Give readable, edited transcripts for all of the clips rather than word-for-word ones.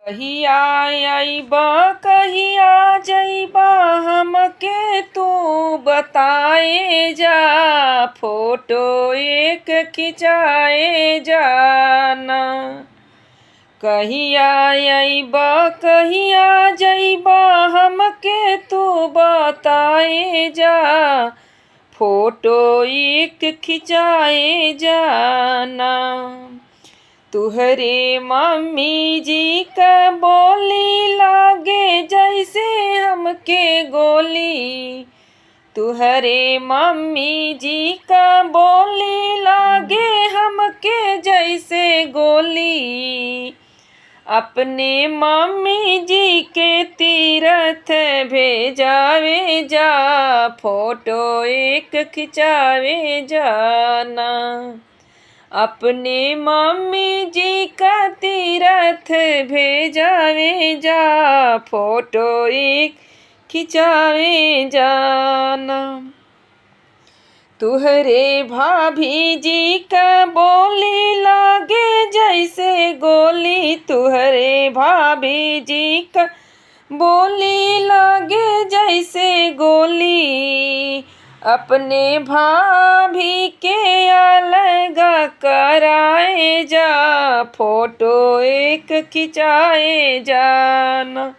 कहिया अइबा कहिया जइबा हमके तू बताए जा। फोटो एक खिंचाए जाना। कहिया अइबा कहिया जइबा हमके तू बताए जा। फोटो एक खिंचाए जाना। तुहरे मम्मी जी का बोली लागे जैसे हमके गोली। तुहरे मम्मी जी का बोली लागे हमके जैसे गोली। अपने मम्मी जी के तीरथ भेजावे जा। फोटो एक खिंचावे जाना। अपने मम्मी जी का तीरथ भेजावे जा। फोटो एक खिंचावे जाना। तुहरे भाभी जी का बोली लागे जैसे गोली। तुहरे भाभी जी का बोली लागे जैसे गोली। अपने भाभी के अलगा कराए जा। फोटो एक खिंचाए जाना।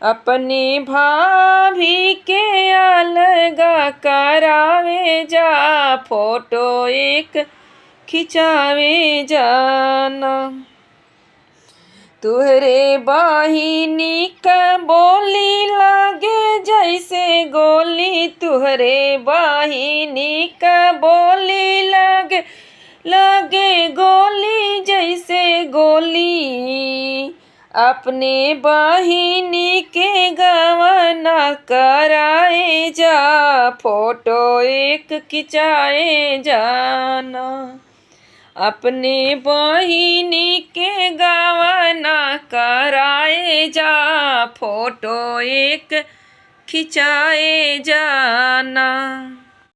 अपने भाभी के अलगा करावे जा। फोटो एक खिंचावे जाना। तुहरे बहिनी का बोली लागे जैसे गोली। तुहरे बहिनी का बोली लागे गोली जैसे गोली। अपने बहिनी के गवाना कराए जा। फोटो एक खिंचाए जाना। अपने बहिनी के गवाना कराए जा। फोटो एक खिंचाए जाना।